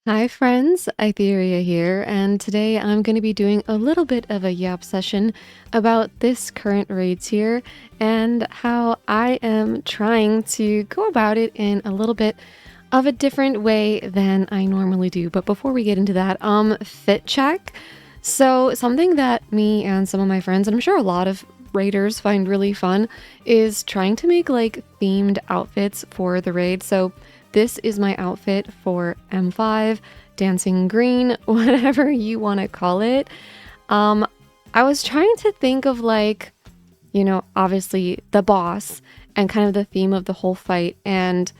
Hi friends, Aitherea here, and today I'm going to be doing a little bit of a YAP session about this current raid tier and how I am trying to go about it in a little bit of a different way than I normally do. But before we get into that, fit check. So something that me and some of my friends, and I'm sure a lot of raiders find really fun, is trying to make like themed outfits for the raid. So this is my outfit for M5, dancing green, whatever you want to call it. I was trying to think of like, obviously the boss and kind of the theme of the whole fight. And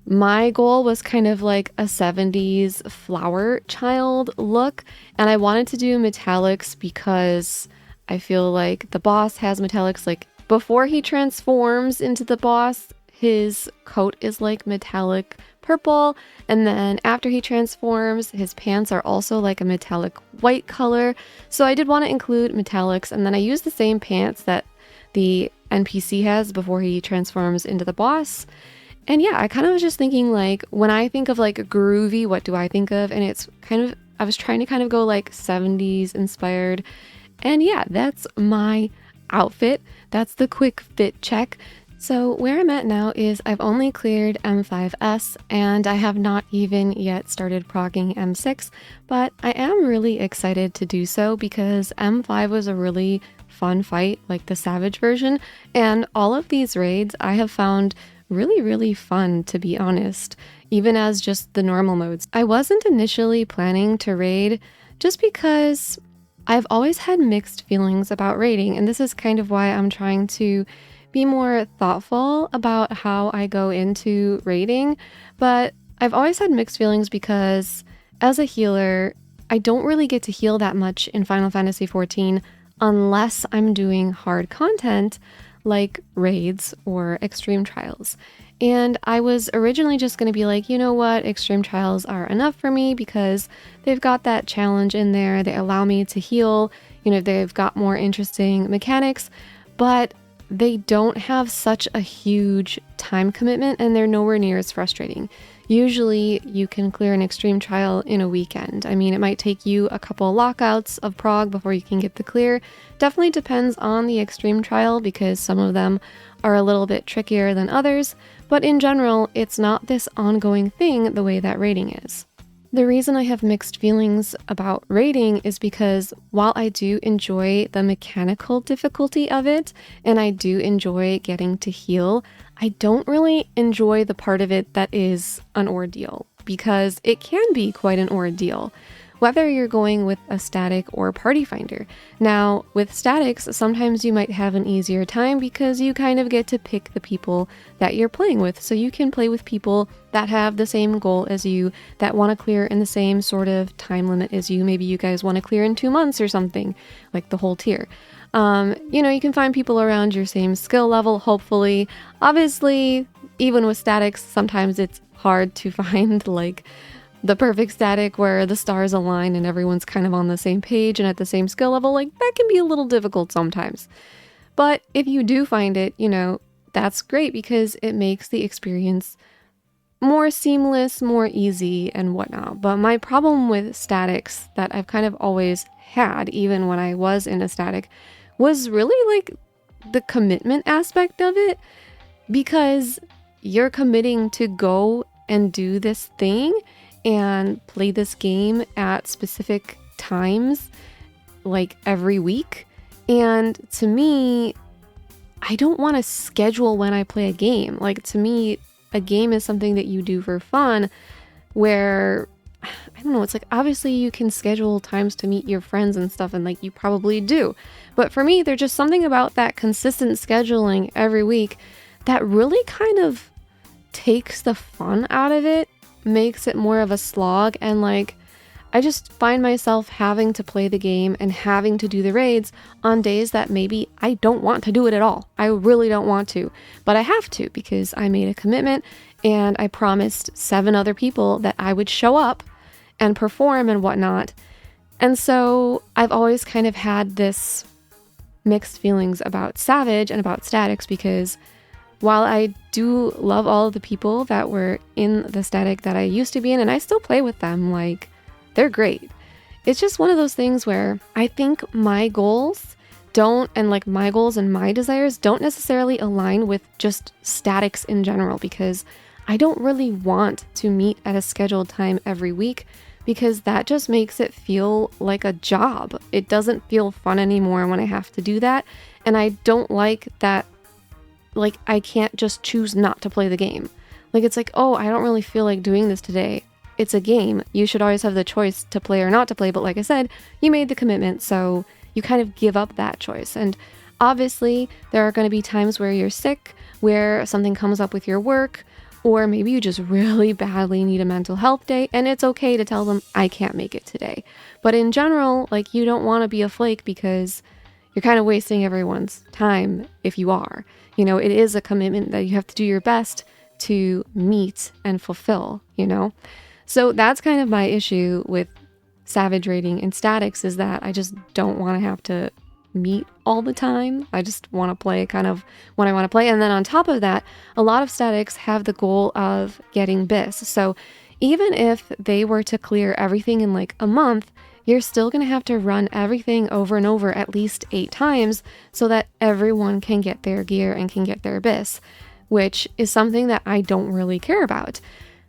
my goal was kind of like a 70s flower child look. And I wanted to do metallics because I feel like the boss has metallics. Like before he transforms into the boss, his coat is like metallic purple, and then after he transforms, his pants are also like a metallic white color. So I did want to include metallics, and then I used the same pants that the NPC has before he transforms into the boss. And yeah, I kind of was just thinking like, when I think of like groovy, what do I think of? And it's kind of, I was trying to kind of go like 70s inspired. And yeah, that's my outfit. That's the quick fit check. So where I'm at now is I've only cleared M5S and I have not even yet started progging M6, but I am really excited to do so because M5 was a really fun fight, like the Savage version, and all of these raids I have found really fun, to be honest, even as just the normal modes. I wasn't initially planning to raid just because I've always had mixed feelings about raiding, and this is kind of why I'm trying to be more thoughtful about how I go into raiding. But I've always had mixed feelings because as a healer, I don't really get to heal that much in Final Fantasy XIV unless I'm doing hard content like raids or extreme trials. And I was originally just going to be like, you know what, extreme trials are enough for me because they've got that challenge in there. They allow me to heal, they've got more interesting mechanics, but they don't have such a huge time commitment and they're nowhere near as frustrating. Usually you can clear an extreme trial in a weekend. I mean, it might take you a couple lockouts of prog before you can get the clear. Definitely depends on the extreme trial because some of them are a little bit trickier than others, but in general, it's not this ongoing thing the way that raiding is. The reason I have mixed feelings about raiding is because while I do enjoy the mechanical difficulty of it, and I do enjoy getting to heal, I don't really enjoy the part of it that is an ordeal, because it can be quite an ordeal, whether you're going with a static or party finder. Now, with statics, sometimes you might have an easier time because you kind of get to pick the people that you're playing with. So you can play with people that have the same goal as you, that want to clear in the same sort of time limit as you. Maybe you guys want to clear in 2 months or something, like the whole tier. You can find people around your same skill level, hopefully. Obviously, even with statics, sometimes it's hard to find like the perfect static where the stars align and everyone's kind of on the same page and at the same skill level. Like, that can be a little difficult sometimes. But if you do find it, that's great because it makes the experience more seamless, more easy and whatnot. But my problem with statics that I've kind of always had, even when I was in a static, was really like the commitment aspect of it, because you're committing to go and do this thing and play this game at specific times, like every week. And to me, I don't want to schedule when I play a game. Like, to me, a game is something that you do for fun, where, I don't know, it's like, obviously you can schedule times to meet your friends and stuff, and like, you probably do. But for me, there's just something about that consistent scheduling every week that really kind of takes the fun out of it, makes it more of a slog, and like, I just find myself having to play the game and having to do the raids on days that maybe I don't want to do it at all. I really don't want to, but I have to because I made a commitment and I promised 7 other people that I would show up and perform and whatnot. And so I've always kind of had this mixed feelings about Savage and about statics because while I do love all of the people that were in the static that I used to be in, and I still play with them, like, they're great. It's just one of those things where I think my goals my goals and my desires don't necessarily align with just statics in general, because I don't really want to meet at a scheduled time every week, because that just makes it feel like a job. It doesn't feel fun anymore when I have to do that. And I don't like that, like, I can't just choose not to play the game. Like, it's like, oh, I don't really feel like doing this today. It's a game. You should always have the choice to play or not to play. But like I said, you made the commitment, so you kind of give up that choice. And obviously, there are going to be times where you're sick, where something comes up with your work, or maybe you just really badly need a mental health day, and it's okay to tell them, I can't make it today. But in general, like, you don't want to be a flake, because you're kind of wasting everyone's time if you are. You know, it is a commitment that you have to do your best to meet and fulfill, you know? So that's kind of my issue with Savage raiding and statics, is that I just don't want to have to meet all the time. I just want to play kind of when I want to play. And then on top of that, a lot of statics have the goal of getting bis. So even if they were to clear everything in like a month, you're still going to have to run everything over and over at least 8 times so that everyone can get their gear and can get their bis, which is something that I don't really care about.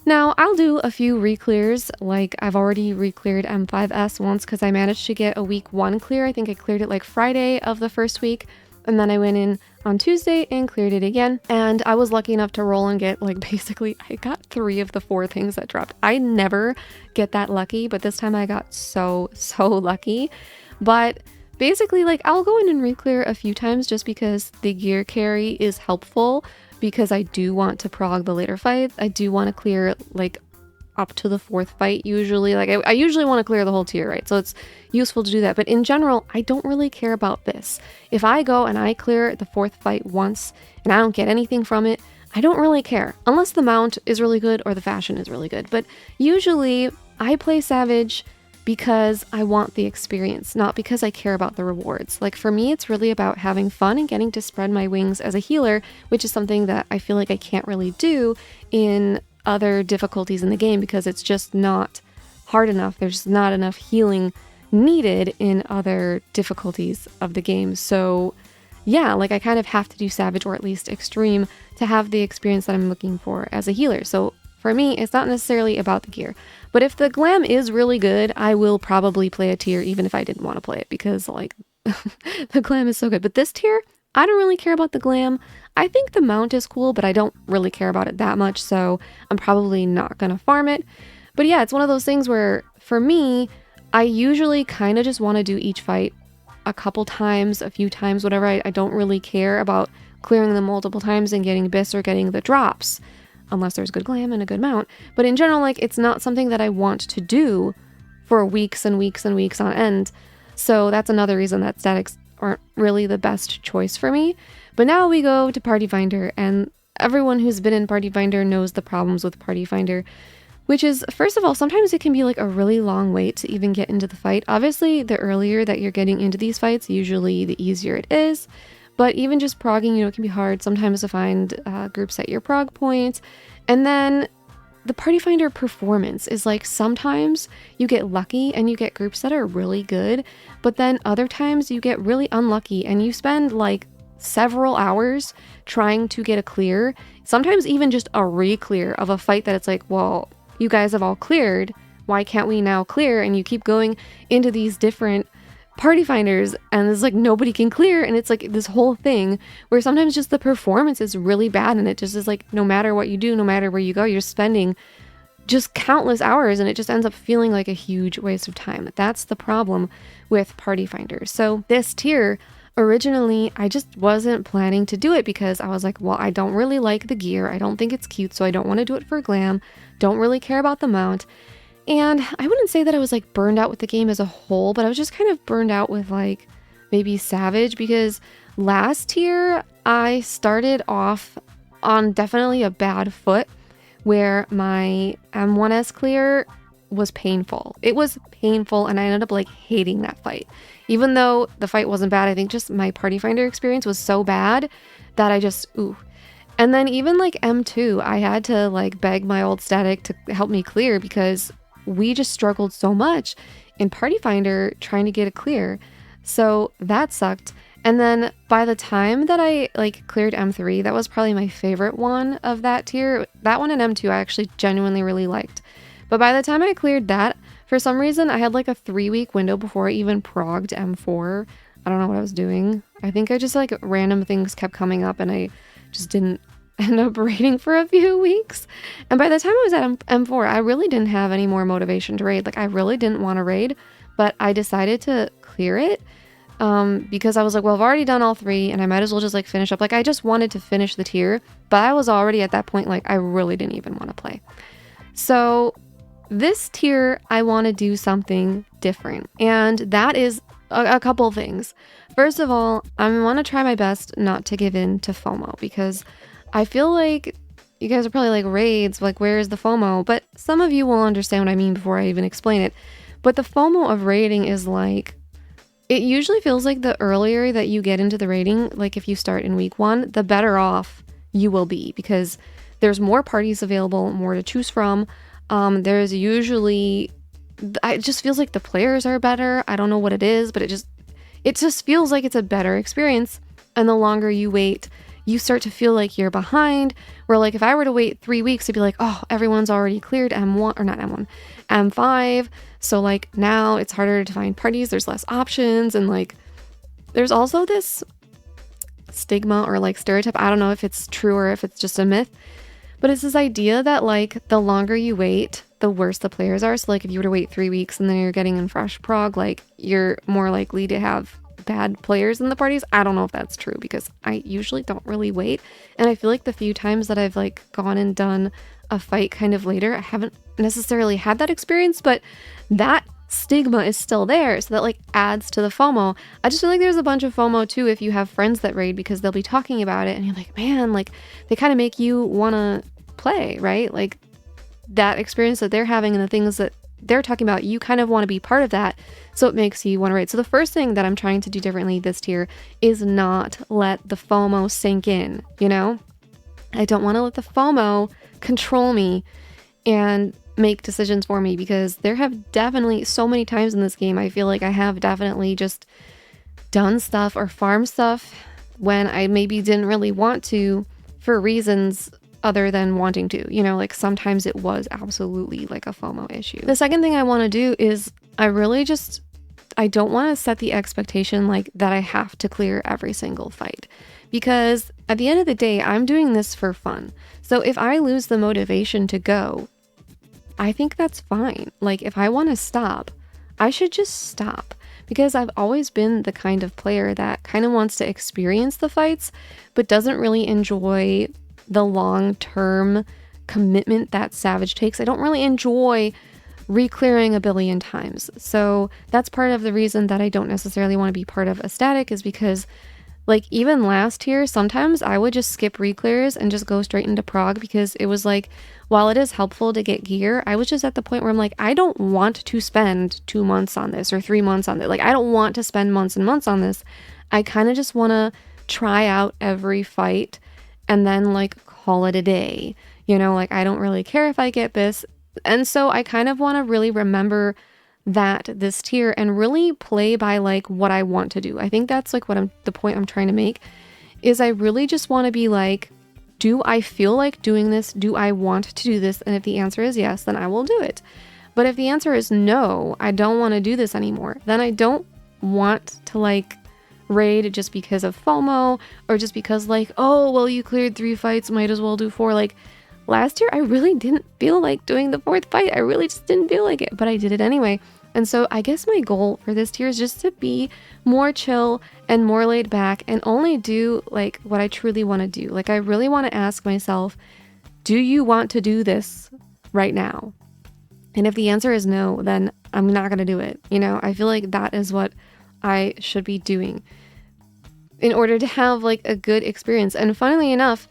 Now, I'll do a few re-clears, like I've already re-cleared M5S once because I managed to get a week 1 clear. I think I cleared it like Friday of the first week, and then I went in on Tuesday and cleared it again. And I was lucky enough to roll and get like basically, I got 3 of the 4 things that dropped. I never get that lucky, but this time I got so lucky. But basically, like, I'll go in and re-clear a few times just because the gear carry is helpful, because I do want to prog the later fights. I do want to clear like up to the 4th fight usually. Like I usually want to clear the whole tier, right? So it's useful to do that. But in general, I don't really care about this. If I go and I clear the 4th fight once and I don't get anything from it, I don't really care. Unless the mount is really good or the fashion is really good. But usually I play Savage because I want the experience, not because I care about the rewards. Like for me, it's really about having fun and getting to spread my wings as a healer, which is something that I feel like I can't really do in other difficulties in the game because it's just not hard enough. There's not enough healing needed in other difficulties of the game. So yeah, like I kind of have to do Savage or at least Extreme to have the experience that I'm looking for as a healer. So for me, it's not necessarily about the gear. But if the glam is really good, I will probably play a tier even if I didn't want to play it, because like the glam is so good. But this tier, I don't really care about the glam. I think the mount is cool, but I don't really care about it that much, so I'm probably not going to farm it. But yeah, it's one of those things where for me, I usually kind of just want to do each fight a couple times, a few times, whatever. I don't really care about clearing them multiple times and getting bis or getting the drops, unless there's good glam and a good mount. But in general, like, it's not something that I want to do for weeks and weeks and weeks on end. So that's another reason that statics aren't really the best choice for me. But now we go to Party Finder, and everyone who's been in Party Finder knows the problems with Party Finder, which is, first of all, sometimes it can be like a really long wait to even get into the fight. Obviously, the earlier that you're getting into these fights, usually the easier it is. But even just progging, you know, it can be hard sometimes to find groups at your prog point. And then the Party Finder performance is like, sometimes you get lucky and you get groups that are really good, but then other times you get really unlucky and you spend like several hours trying to get a clear, sometimes even just a re-clear of a fight that it's like, well, you guys have all cleared, why can't we now clear? And you keep going into these different Party Finders and it's like nobody can clear, and it's like this whole thing where sometimes just the performance is really bad, and it just is like no matter what you do, no matter where you go, you're spending just countless hours, and it just ends up feeling like a huge waste of time. That's the problem with Party Finders. So this tier, originally I just wasn't planning to do it because I was like, well, I don't really like the gear, I don't think it's cute, so I don't want to do it for glam, don't really care about the mount. And I wouldn't say that I was like burned out with the game as a whole, but I was just kind of burned out with like maybe Savage, because last year I started off on definitely a bad foot where my M1S clear was painful. It was painful, and I ended up like hating that fight. Even though the fight wasn't bad, I think just my Party Finder experience was so bad that I just, And then even like M2, I had to like beg my old static to help me clear because we just struggled so much in Party Finder trying to get a clear. So that sucked. And then by the time that I like cleared M3, that was probably my favorite one of that tier. That one in M2 I actually genuinely really liked. But by the time I cleared that, for some reason I had like a 3-week window before I even progged M4. I don't know what I was doing. I think I just like random things kept coming up and I just didn't end up raiding for a few weeks. And by the time I was at M4, I really didn't have any more motivation to raid. Like I really didn't want to raid, but I decided to clear it because I was like, well, I've already done all 3 and I might as well just like finish up. Like I just wanted to finish the tier, but I was already at that point, like I really didn't even want to play. So this tier, I want to do something different. And that is a couple things. First of all, I want to try my best not to give in to FOMO because I feel like you guys are probably like, raids, like where is the FOMO? But some of you will understand what I mean before I even explain it. But the FOMO of raiding is like, it usually feels like the earlier that you get into the raiding, like if you start in week 1, the better off you will be because there's more parties available, more to choose from. There's usually, it just feels like the players are better. I don't know what it is, but it just feels like it's a better experience. And the longer you wait, you start to feel like you're behind. Where like if I were to wait 3 weeks, it'd be like, oh, everyone's already cleared M1, or not M1, M5. So like now it's harder to find parties. There's less options. And like, there's also this stigma or like stereotype. I don't know if it's true or if it's just a myth, but it's this idea that like the longer you wait, the worse the players are. So like if you were to wait 3 weeks and then you're getting in fresh prog, like you're more likely to have bad players in the parties. I don't know if that's true because I usually don't really wait. And I feel like the few times that I've like gone and done a fight kind of later, I haven't necessarily had that experience, but that stigma is still there. So that like adds to the FOMO. I just feel like there's a bunch of FOMO too if you have friends that raid because they'll be talking about it and you're like, man, like they kind of make you want to play, right? Like that experience that they're having and the things that they're talking about, you kind of want to be part of that. So it makes you want to raid. So the first thing that I'm trying to do differently this tier is not let the FOMO sink in, you know? I don't want to let the FOMO control me and make decisions for me because there have definitely so many times in this game, I feel like I have definitely just done stuff or farmed stuff when I maybe didn't really want to for reasons other than wanting to, you know, like sometimes it was absolutely like a FOMO issue. The second thing I want to do is I don't want to set the expectation like that I have to clear every single fight because at the end of the day, I'm doing this for fun. So if I lose the motivation to go, I think that's fine. Like if I want to stop, I should just stop because I've always been the kind of player that kind of wants to experience the fights, but doesn't really enjoy the long-term commitment that Savage takes. I don't really enjoy re-clearing a billion times. So that's part of the reason that I don't necessarily want to be part of a static is because like even last year, sometimes I would just skip re-clears and just go straight into prog because it was like, while it is helpful to get gear, I was just at the point where I'm like, I don't want to spend 2 months on this or 3 months on it. Like I don't want to spend months and months on this. I kind of just want to try out every fight and then like call it a day. You know, like I don't really care if I get this. And so I kind of want to really remember that this tier and really play by like what I want to do. I think that's like the point I'm trying to make is I really just want to be like, do I feel like doing this? Do I want to do this? And if the answer is yes, then I will do it. But if the answer is no, I don't want to do this anymore, then I don't want to like raid just because of FOMO or just because like, oh, well, you cleared 3 fights, might as well do 4. Like last year, I really didn't feel like doing the 4th fight. I really just didn't feel like it, but I did it anyway. And so I guess my goal for this tier is just to be more chill and more laid back and only do like what I truly want to do. Like I really want to ask myself, do you want to do this right now? And if the answer is no, then I'm not going to do it. You know, I feel like that is what I should be doing in order to have like a good experience. And funnily enough,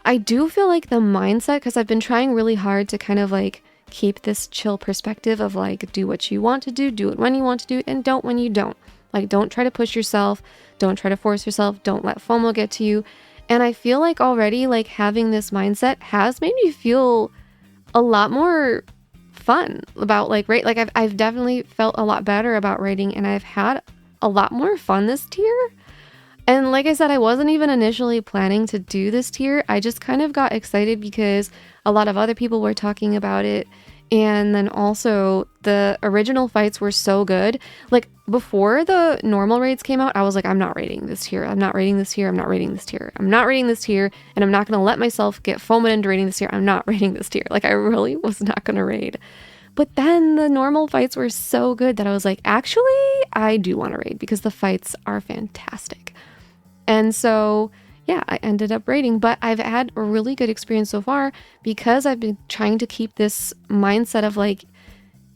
I do feel like the mindset, because I've been trying really hard to kind of like keep this chill perspective of like, do what you want to do it when you want to do it, and don't when you don't. Like, don't try to push yourself, don't try to force yourself, don't let FOMO get to you. And I feel like already like having this mindset has made me feel a lot more fun about like rate. Like I've definitely felt a lot better about rating, and I've had a lot more fun this tier. And like I said, I wasn't even initially planning to do this tier. I just kind of got excited because a lot of other people were talking about it. And then also the original fights were so good. Like before the normal raids came out, I was like, I'm not rating this tier. I'm not rating this tier. I'm not rating this tier. I'm not rating this tier. And I'm not going to let myself get FOMO into rating this tier. I'm not rating this tier. Like I really was not going to raid. But then the normal fights were so good that I was like, actually, I do want to raid because the fights are fantastic. And so, yeah, I ended up raiding, but I've had a really good experience so far because I've been trying to keep this mindset of like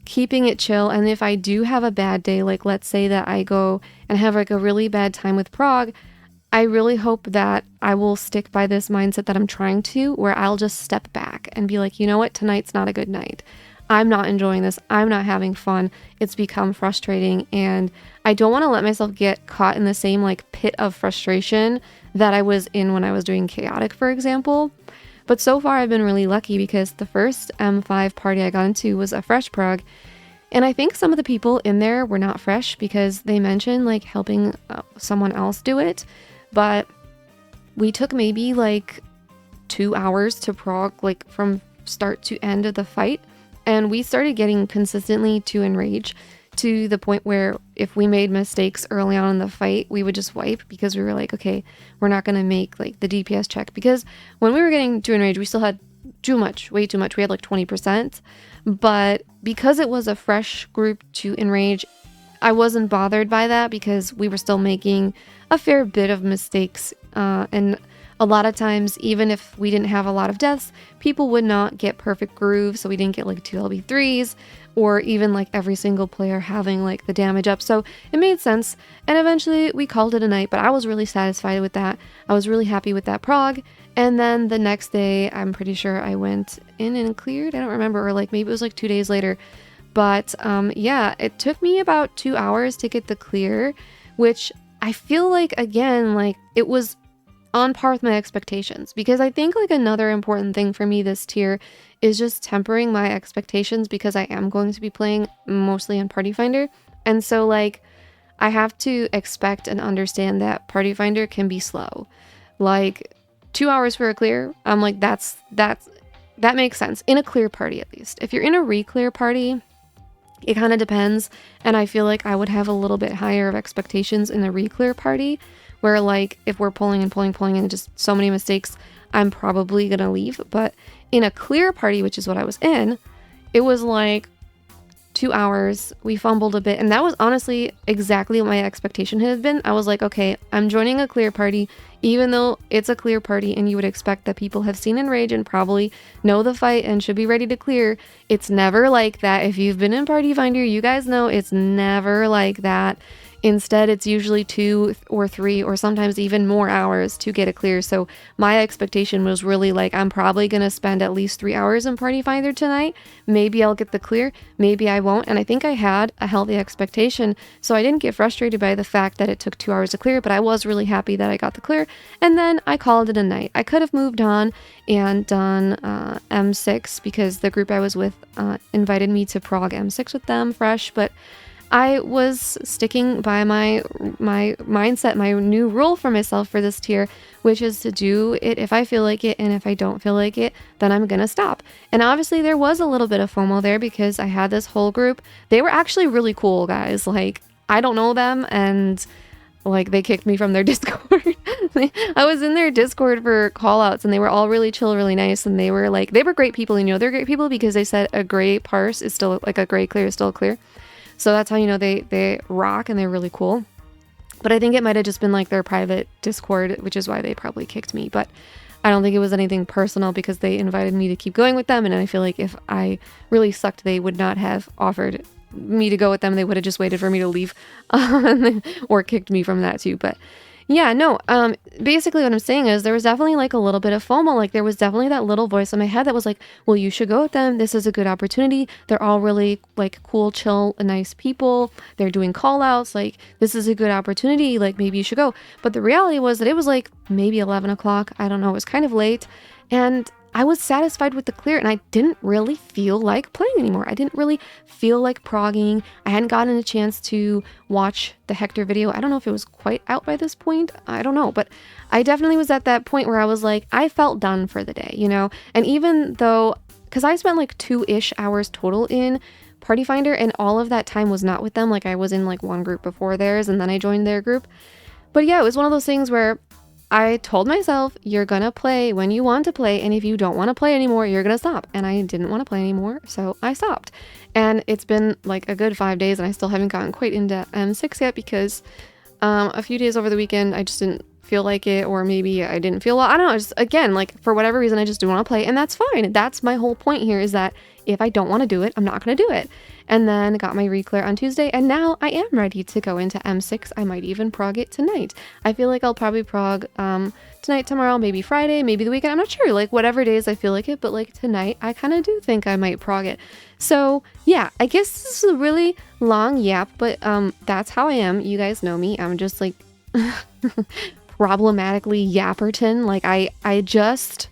keeping it chill. And if I do have a bad day, like let's say that I go and have like a really bad time with prog, I really hope that I will stick by this mindset that I'm trying to, where I'll just step back and be like, you know what, tonight's not a good night. I'm not enjoying this. I'm not having fun. It's become frustrating, and I don't want to let myself get caught in the same like pit of frustration that I was in when I was doing chaotic, for example. But so far I've been really lucky because the first M5 party I got into was a fresh prog, and I think some of the people in there were not fresh because they mentioned like helping someone else do it, but we took maybe like 2 hours to prog, like from start to end of the fight. And we started getting consistently to enrage to the point where if we made mistakes early on in the fight, we would just wipe because we were like, okay, we're not going to make like the DPS check. Because when we were getting to enrage, we still had too much, way too much. We had like 20%. But because it was a fresh group to enrage, I wasn't bothered by that because we were still making a fair bit of mistakes. And a lot of times, even if we didn't have a lot of deaths, people would not get perfect grooves, so we didn't get like 2 LB3s, or even like every single player having like the damage up. So it made sense, and eventually we called it a night, but I was really satisfied with that. I was really happy with that prog, and then the next day, I'm pretty sure I went in and cleared. I don't remember, or like maybe it was like 2 days later. But yeah, it took me about 2 hours to get the clear, which I feel like, again, like it was on par with my expectations, because I think like another important thing for me this tier is just tempering my expectations, because I am going to be playing mostly in Party Finder, and so like I have to expect and understand that Party Finder can be slow. Like 2 hours for a clear, I'm like that makes sense in a clear party. At least if you're in a re-clear party, it kind of depends, and I feel like I would have a little bit higher of expectations in the re-clear party, where like if we're pulling and just so many mistakes, I'm probably gonna leave. But in a clear party, which is what I was in, it was like 2 hours, we fumbled a bit, and that was honestly exactly what my expectation had been. I was like, okay, I'm joining a clear party, even though it's a clear party and you would expect that people have seen Enrage and probably know the fight and should be ready to clear. It's never like that. If you've been in Party Finder, you guys know it's never like that. Instead, it's usually 2 or 3 or sometimes even more hours to get a clear. So my expectation was really like, I'm probably going to spend at least 3 hours in Party Finder tonight. Maybe I'll get the clear, maybe I won't. And I think I had a healthy expectation, so I didn't get frustrated by the fact that it took 2 hours to clear, but I was really happy that I got the clear. And then I called it a night. I could have moved on and done M6, because the group I was with invited me to prog M6 with them fresh, but I was sticking by my mindset, my new rule for myself for this tier, which is to do it if I feel like it, and if I don't feel like it, then I'm gonna stop. And obviously there was a little bit of FOMO there, because I had this whole group. They were actually really cool guys. Like, I don't know them, and like they kicked me from their Discord. I was in their Discord for callouts, and they were all really chill, really nice, and they were great people. You know, they're great people because they said a gray parse is still like a gray clear is still clear. So that's how you know they rock, and they're really cool. But I think it might have just been like their private Discord, which is why they probably kicked me. But I don't think it was anything personal, because they invited me to keep going with them. And I feel like if I really sucked, they would not have offered me to go with them. They would have just waited for me to leave or kicked me from that too. But Yeah, no, basically what I'm saying is there was definitely like a little bit of FOMO. Like there was definitely that little voice in my head that was like, well, you should go with them. This is a good opportunity. They're all really like cool, chill, nice people. They're doing call outs. Like this is a good opportunity. Like maybe you should go. But the reality was that it was like maybe 11 o'clock. I don't know. It was kind of late. And I was satisfied with the clear and I didn't really feel like playing anymore. I didn't really feel like progging. I hadn't gotten a chance to watch the Hector video. I don't know if it was quite out by this point. I don't know, but I definitely was at that point where I was like, I felt done for the day, you know? And even though, because I spent like 2-ish hours total in Party Finder and all of that time was not with them. Like I was in like one group before theirs and then I joined their group. But yeah, it was one of those things where I told myself, you're gonna play when you want to play, and if you don't want to play anymore, you're gonna stop. And I didn't want to play anymore, so I stopped. And it's been like a good 5 days, and I still haven't gotten quite into M6 yet because a few days over the weekend, I just didn't feel like it, or maybe I didn't feel well. I don't know. Just again, like for whatever reason, I just didn't want to play, and that's fine. That's my whole point here is that if I don't want to do it, I'm not gonna do it. And then got my reclear on Tuesday, and now I am ready to go into M6. I might even prog it tonight. I feel like I'll probably prog tonight, tomorrow, maybe Friday, maybe the weekend. I'm not sure, like whatever days I feel like it, but like tonight, I kind of do think I might prog it. So yeah, I guess this is a really long yap, but that's how I am. You guys know me. I'm just like problematically yapperton. Like I just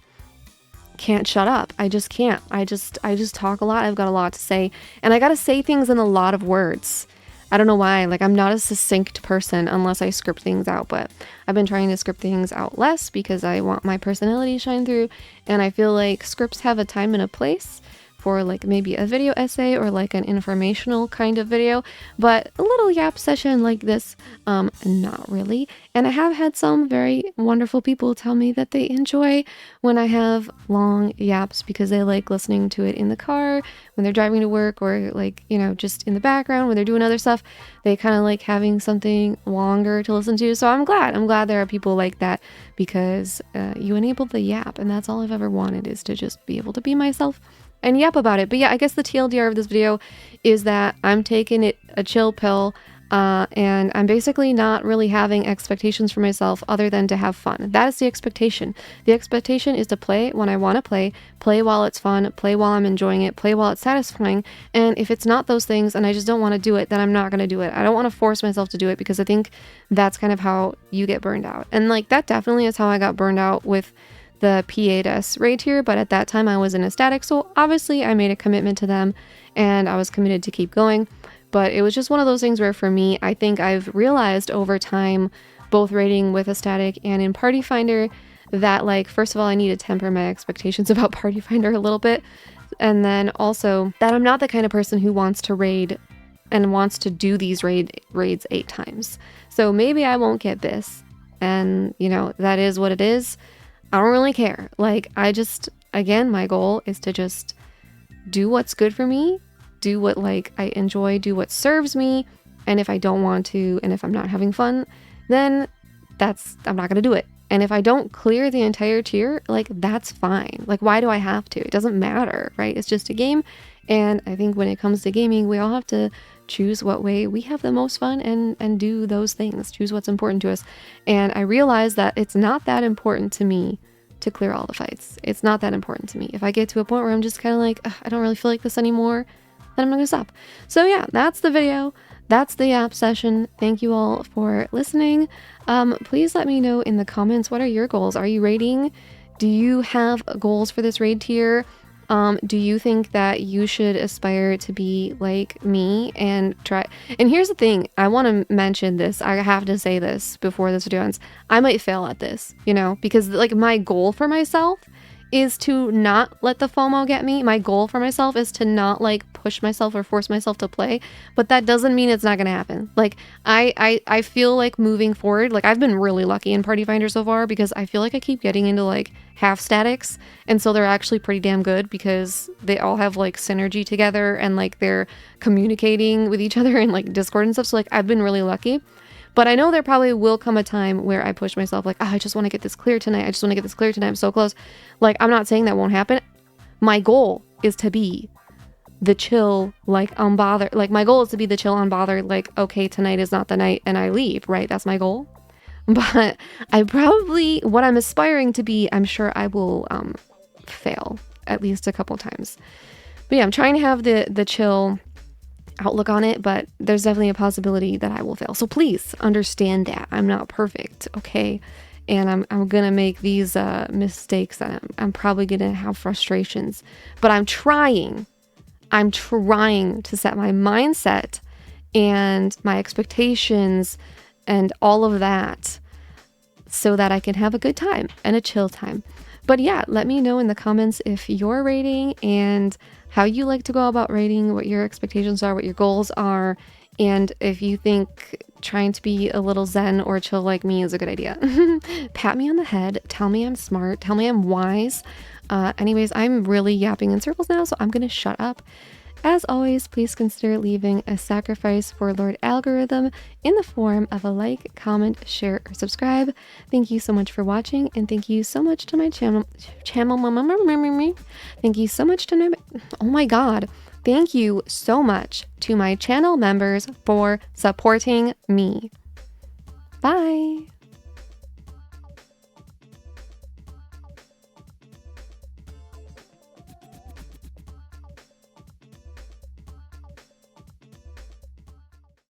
can't shut up. I just can't. I just talk a lot. I've got a lot to say, and I got to say things in a lot of words. I don't know why. Like I'm not a succinct person unless I script things out, but I've been trying to script things out less because I want my personality to shine through, and I feel like scripts have a time and a place for like maybe a video essay or like an informational kind of video, but a little yap session like this, not really. And I have had some very wonderful people tell me that they enjoy when I have long yaps because they like listening to it in the car when they're driving to work, or like, you know, just in the background when they're doing other stuff. They kind of like having something longer to listen to. So I'm glad there are people like that, because you enable the yap, and that's all I've ever wanted, is to just be able to be myself and yap about it. But yeah, I guess the TLDR of this video is that I'm taking it a chill pill, and I'm basically not really having expectations for myself other than to have fun. That is the expectation. The expectation is to play when I want to play while it's fun, play while I'm enjoying it, play while it's satisfying. And if it's not those things and I just don't want to do it, then I'm not going to do it. I don't want to force myself to do it, because I think that's kind of how you get burned out. And like that definitely is how I got burned out with the P8S raid here, but at that time I was in a static, so obviously I made a commitment to them and I was committed to keep going. But it was just one of those things where for me, I think I've realized over time, both raiding with a static and in Party Finder, that like, first of all, I need to temper my expectations about Party Finder a little bit, and then also that I'm not the kind of person who wants to raid and wants to do these raids 8 times. So maybe I won't get this, and you know, that is what it is. I don't really care. Like, I just, again, my goal is to just do what's good for me, do what like I enjoy, do what serves me. And if I don't want to, and if I'm not having fun, then I'm not going to do it. And if I don't clear the entire tier, like that's fine. Like, why do I have to? It doesn't matter, right? It's just a game. And I think when it comes to gaming, we all have to choose what way we have the most fun and do those things, choose what's important to us. And I realized that it's not that important to me to clear all the fights. It's not that important to me. If I get to a point where I'm just kind of like, I don't really feel like this anymore, then I'm gonna stop. So yeah, that's the video. That's the app session. Thank you all for listening. Please let me know in the comments, what are your goals? Are you raiding? Do you have goals for this raid tier? Do you think that you should aspire to be like me and try? And here's the thing, I want to mention this. I have to say this before this video ends. I might fail at this, you know, because like my goal for myself is to not let the FOMO get me. My goal for myself is to not like push myself or force myself to play, but that doesn't mean it's not gonna happen. Like I feel like moving forward, like I've been really lucky in Party Finder so far, because I feel like I keep getting into like half statics, and so they're actually pretty damn good because they all have like synergy together and like they're communicating with each other in like Discord and stuff. So like I've been really lucky. But I know there probably will come a time where I push myself like, oh, I just want to get this clear tonight. I just want to get this clear tonight. I'm so close. Like, I'm not saying that won't happen. My goal is to be the chill, like, unbothered. Like, my goal is to be the chill, unbothered, like, okay, tonight is not the night, and I leave, right? That's my goal. But what I'm aspiring to be, I'm sure I will fail at least a couple times. But yeah, I'm trying to have the chill outlook on it, but there's definitely a possibility that I will fail. So please understand that I'm not perfect, okay? And I'm gonna make these mistakes, and I'm probably gonna have frustrations, but I'm trying to set my mindset and my expectations and all of that so that I can have a good time and a chill time. But yeah, let me know in the comments if you're rating and how you like to go about rating, what your expectations are, what your goals are, and if you think trying to be a little zen or chill like me is a good idea. Pat me on the head, tell me I'm smart, tell me I'm wise. Anyways, I'm really yapping in circles now, so I'm gonna shut up. As always, please consider leaving a sacrifice for Lord Algorithm in the form of a like, comment, share, or subscribe. Thank you so much for watching, and thank you so much to my channel. Thank you so much to my, oh my god. Thank you so much to my channel members for supporting me. Bye.